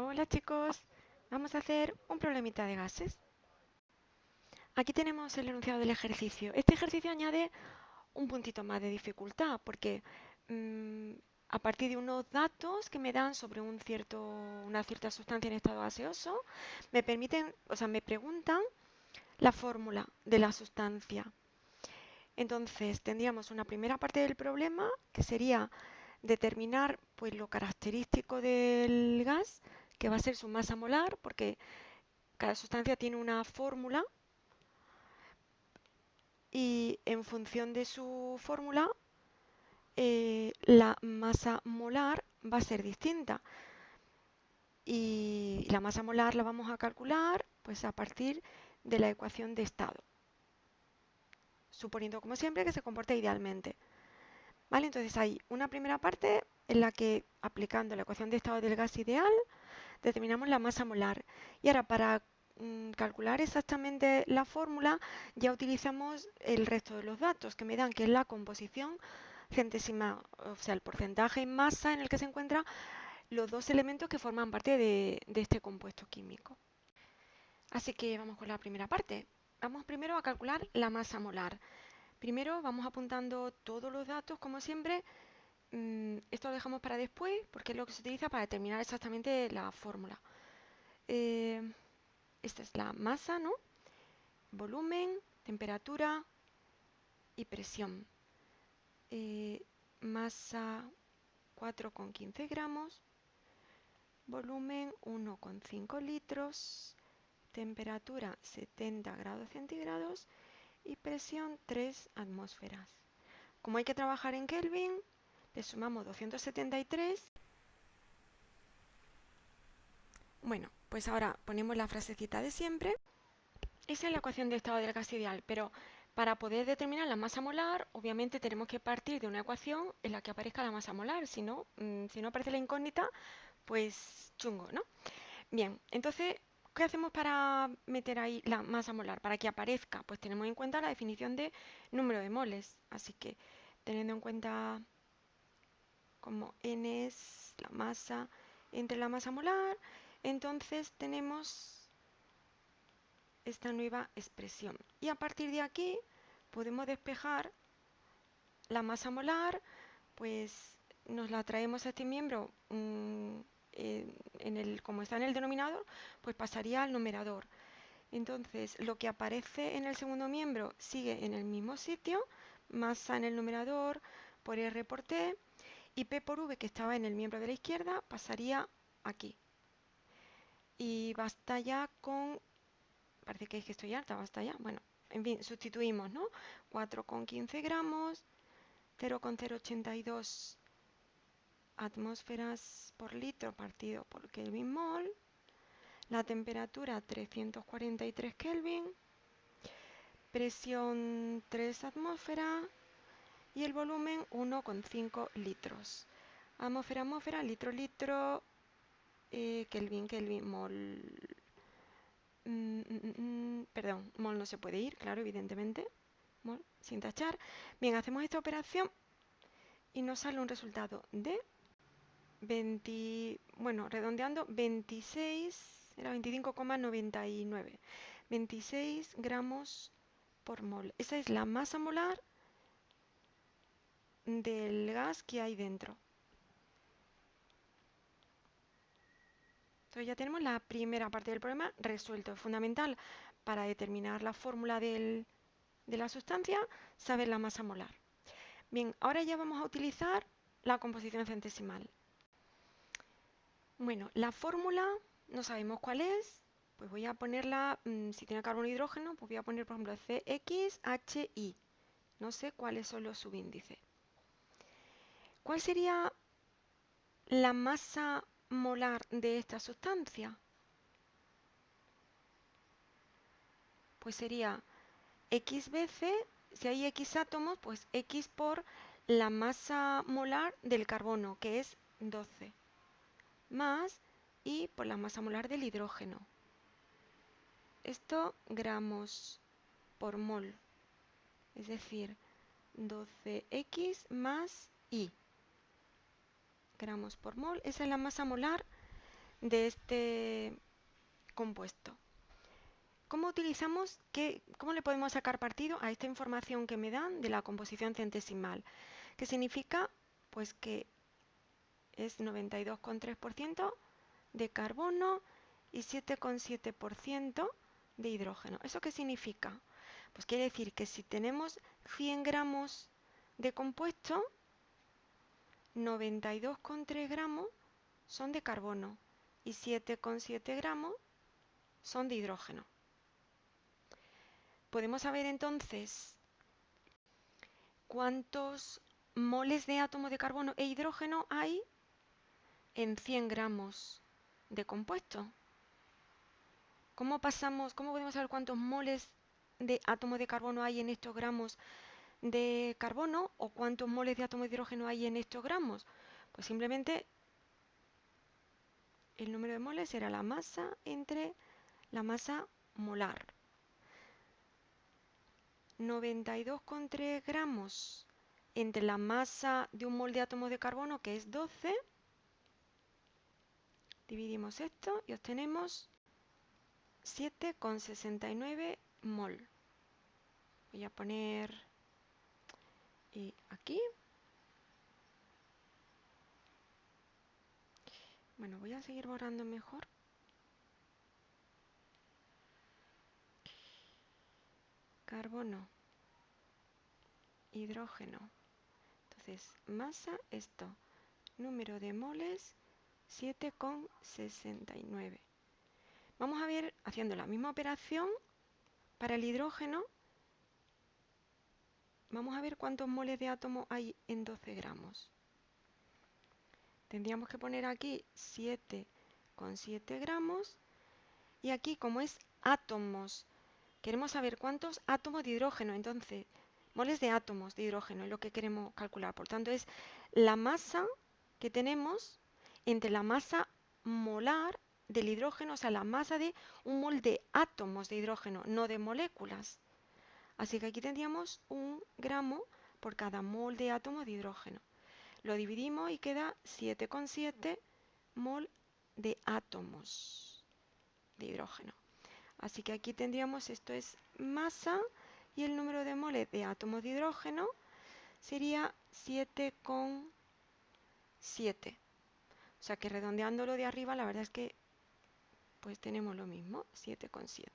Hola chicos, vamos a hacer un problemita de gases. Aquí tenemos el enunciado del ejercicio. Este ejercicio añade un puntito más de dificultad porque mm, a partir de unos datos que me dan sobre una cierta sustancia en estado gaseoso, me preguntan la fórmula de la sustancia. Entonces tendríamos una primera parte del problema que sería determinar pues, lo característico del gas, que va a ser su masa molar, porque cada sustancia tiene una fórmula y en función de su fórmula la masa molar va a ser distinta. Y la masa molar la vamos a calcular pues a partir de la ecuación de estado, suponiendo como siempre que se comporte idealmente. ¿Vale? Entonces hay una primera parte en la que aplicando la ecuación de estado del gas ideal determinamos la masa molar. Y ahora para calcular exactamente la fórmula ya utilizamos el resto de los datos que me dan, que es la composición centésima, o sea, el porcentaje en masa en el que se encuentran los dos elementos que forman parte de este compuesto químico. Así que vamos con la primera parte. Vamos primero a calcular la masa molar. Primero vamos apuntando todos los datos, como siempre. Esto lo dejamos para después porque es lo que se utiliza para determinar exactamente la fórmula. Eh, Esta es la masa, ¿no? Volumen, temperatura y presión. Masa 4,15 gramos, volumen 1,5 litros, temperatura 70 grados centígrados y presión 3 atmósferas. Como hay que trabajar en Kelvin, le sumamos 273. Bueno, pues ahora ponemos la frasecita de siempre. Esa es la ecuación de estado del gas ideal, pero para poder determinar la masa molar, obviamente tenemos que partir de una ecuación en la que aparezca la masa molar, si no aparece la incógnita, pues chungo, ¿no? Bien, entonces, ¿qué hacemos para meter ahí la masa molar? Para que aparezca, pues tenemos en cuenta la definición de número de moles, así que teniendo en cuenta como n es la masa entre la masa molar, entonces tenemos esta nueva expresión. Y a partir de aquí podemos despejar la masa molar, pues nos la traemos a este miembro como está en el denominador, pues pasaría al numerador. Entonces lo que aparece en el segundo miembro sigue en el mismo sitio, masa en el numerador por R por T, y P por V que estaba en el miembro de la izquierda pasaría aquí. Y basta ya con parece que es que estoy harta, basta ya. Bueno, en fin, sustituimos, ¿no? 4,15 gramos, 0,082 atmósferas por litro partido por Kelvin mol, la temperatura 343 Kelvin, presión 3 atmósferas y el volumen 1,5 litros. Atmósfera, atmósfera, litro, litro, Kelvin, Kelvin, mol. Perdón, mol no se puede ir, claro, evidentemente. Mol, sin tachar. Bien, hacemos esta operación y nos sale un resultado de 20, bueno, redondeando, 26, era 25,99. 26 gramos por mol. Esa es la masa molar del gas que hay dentro. Entonces ya tenemos la primera parte del problema resuelto. Es fundamental para determinar la fórmula de la sustancia saber la masa molar. Bien, ahora ya vamos a utilizar la composición centesimal. Bueno, la fórmula no sabemos cuál es, pues voy a ponerla, si tiene carbono e hidrógeno, pues voy a poner por ejemplo CXHI. No sé cuáles son los subíndices. ¿Cuál sería la masa molar de esta sustancia? Pues sería X veces, si hay X átomos, pues X por la masa molar del carbono, que es 12, más Y por la masa molar del hidrógeno. Esto gramos por mol, es decir, 12X más Y gramos por mol. Esa es la masa molar de este compuesto. ¿Cómo le podemos sacar partido a esta información que me dan de la composición centesimal? ¿Qué significa? Pues que es 92,3% de carbono y 7,7% de hidrógeno. ¿Eso qué significa? Pues quiere decir que si tenemos 100 gramos de compuesto, 92,3 gramos son de carbono y 7,7 gramos son de hidrógeno. Podemos saber entonces cuántos moles de átomo de carbono e hidrógeno hay en 100 gramos de compuesto. ¿Cómo podemos saber cuántos moles de átomo de carbono hay en estos gramos de carbono o cuántos moles de átomo de hidrógeno hay en estos gramos? Pues simplemente el número de moles será la masa entre la masa molar. 92,3 gramos entre la masa de un mol de átomo de carbono, que es 12. Dividimos esto y obtenemos 7,69 mol. Voy a poner aquí. Bueno, voy a seguir borrando mejor. Carbono, hidrógeno. Entonces, masa, esto. Número de moles, 7,69. Vamos a ver, haciendo la misma operación para el hidrógeno, vamos a ver cuántos moles de átomo hay en 12 gramos. Tendríamos que poner aquí 7,7 gramos y aquí, como es átomos, queremos saber cuántos átomos de hidrógeno. Entonces, moles de átomos de hidrógeno es lo que queremos calcular. Por tanto, es la masa que tenemos entre la masa molar del hidrógeno, o sea, la masa de un mol de átomos de hidrógeno, no de moléculas. Así que aquí tendríamos 1 gramo por cada mol de átomo de hidrógeno. Lo dividimos y queda 7,7 mol de átomos de hidrógeno. Así que aquí tendríamos, esto es masa, y el número de moles de átomos de hidrógeno sería 7,7. O sea que redondeándolo de arriba, la verdad es que pues tenemos lo mismo, 7,7.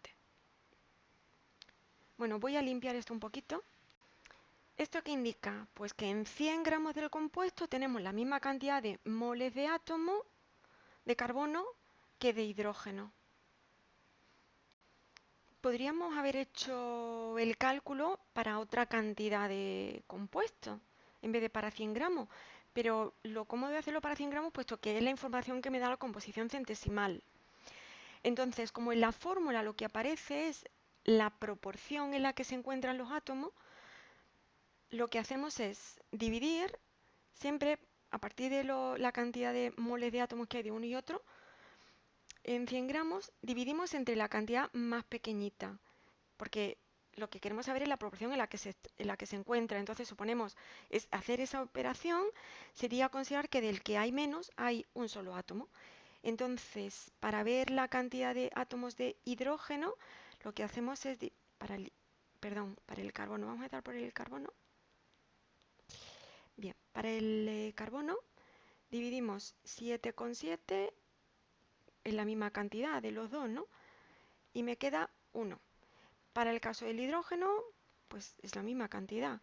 Bueno, voy a limpiar esto un poquito. ¿Esto qué indica? Pues que en 100 gramos del compuesto tenemos la misma cantidad de moles de átomo de carbono que de hidrógeno. Podríamos haber hecho el cálculo para otra cantidad de compuesto en vez de para 100 gramos, pero lo cómodo de hacerlo para 100 gramos, puesto que es la información que me da la composición centesimal. Entonces, como en la fórmula lo que aparece es la proporción en la que se encuentran los átomos, lo que hacemos es dividir siempre a partir de la cantidad de moles de átomos que hay de uno y otro. En 100 gramos dividimos entre la cantidad más pequeñita, porque lo que queremos saber es la proporción en la que se encuentra. Entonces, suponemos, hacer esa operación sería considerar que del que hay menos hay un solo átomo. Entonces, para ver la cantidad de átomos de hidrógeno, lo que hacemos es, para el carbono, vamos a empezar por el carbono. Bien, para el carbono dividimos 7,7 en la misma cantidad de los dos, ¿no? Y me queda 1. Para el caso del hidrógeno, pues es la misma cantidad,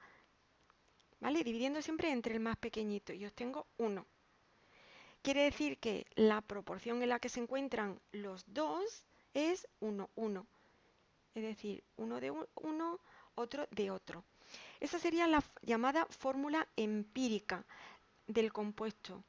¿vale? Dividiendo siempre entre el más pequeñito y obtengo 1. Quiere decir que la proporción en la que se encuentran los dos es 1, 1. Es decir, uno de uno, otro de otro. Esa sería la llamada fórmula empírica del compuesto.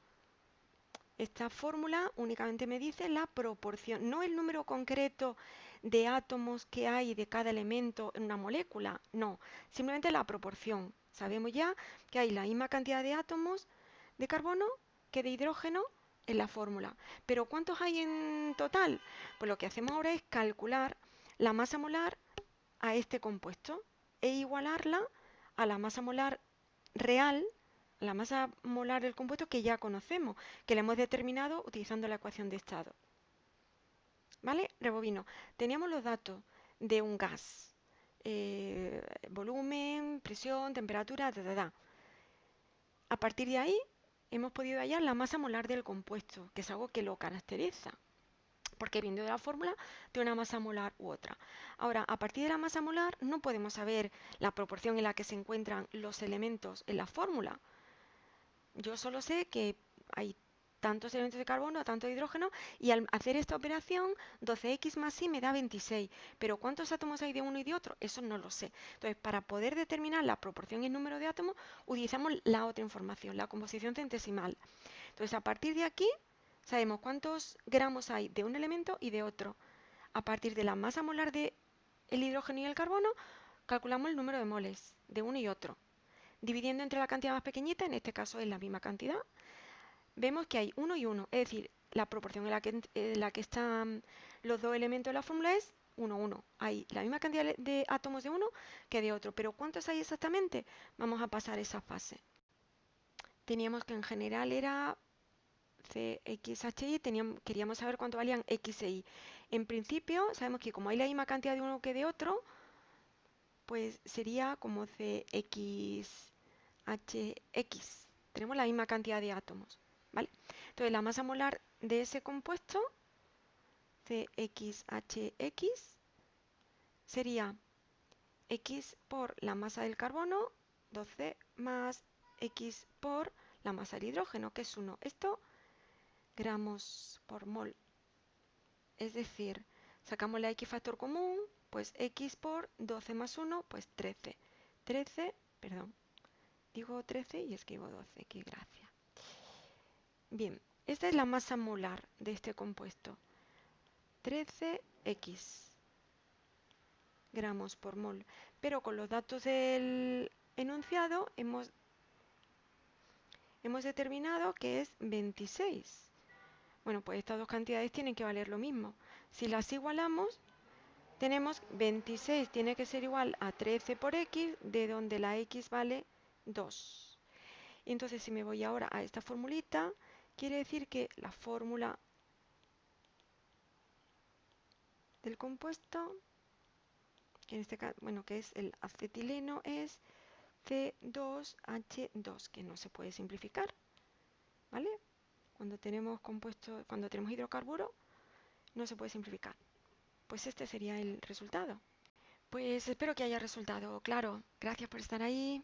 Esta fórmula únicamente me dice la proporción, no el número concreto de átomos que hay de cada elemento en una molécula, no, simplemente la proporción. Sabemos ya que hay la misma cantidad de átomos de carbono que de hidrógeno en la fórmula. Pero ¿cuántos hay en total? Pues lo que hacemos ahora es calcular la masa molar a este compuesto e igualarla a la masa molar real, la masa molar del compuesto que ya conocemos, que la hemos determinado utilizando la ecuación de estado. ¿Vale? Rebobino. Teníamos los datos de un gas, volumen, presión, temperatura, A partir de ahí hemos podido hallar la masa molar del compuesto, que es algo que lo caracteriza, porque viendo de la fórmula de una masa molar u otra. Ahora, a partir de la masa molar no podemos saber la proporción en la que se encuentran los elementos en la fórmula. Yo solo sé que hay tantos elementos de carbono, tanto de hidrógeno, y al hacer esta operación, 12x más y me da 26. Pero ¿cuántos átomos hay de uno y de otro? Eso no lo sé. Entonces, para poder determinar la proporción y el número de átomos, utilizamos la otra información, la composición centesimal. Entonces, a partir de aquí, sabemos cuántos gramos hay de un elemento y de otro. A partir de la masa molar del hidrógeno y el carbono, calculamos el número de moles de uno y otro. Dividiendo entre la cantidad más pequeñita, en este caso es la misma cantidad, vemos que hay 1 y 1, es decir, la proporción en la que están los dos elementos de la fórmula es 1, 1. Hay la misma cantidad de átomos de uno que de otro, pero ¿cuántos hay exactamente? Vamos a pasar esa fase. Teníamos que en general era CXHY, queríamos saber cuánto valían X e Y. En principio, sabemos que como hay la misma cantidad de uno que de otro, pues sería como CXHX. Tenemos la misma cantidad de átomos, ¿vale? Entonces la masa molar de ese compuesto, CXHX, sería X por la masa del carbono, 12, más X por la masa del hidrógeno, que es 1. Esto, gramos por mol. Es decir, sacamos la X factor común, pues X por 12 más 1, pues 13. 13, perdón, digo 13 y escribo 12, qué gracia. Bien, esta es la masa molar de este compuesto. 13x gramos por mol. Pero con los datos del enunciado hemos determinado que es 26. Bueno, pues estas dos cantidades tienen que valer lo mismo. Si las igualamos, tenemos 26 tiene que ser igual a 13 por x, de donde la x vale 2. Entonces, si me voy ahora a esta formulita, quiere decir que la fórmula del compuesto, que en este caso, bueno, que es el acetileno, es C2H2, que no se puede simplificar, ¿vale? Cuando tenemos hidrocarburo, no se puede simplificar. Pues este sería el resultado. Pues espero que haya resultado claro. Gracias por estar ahí.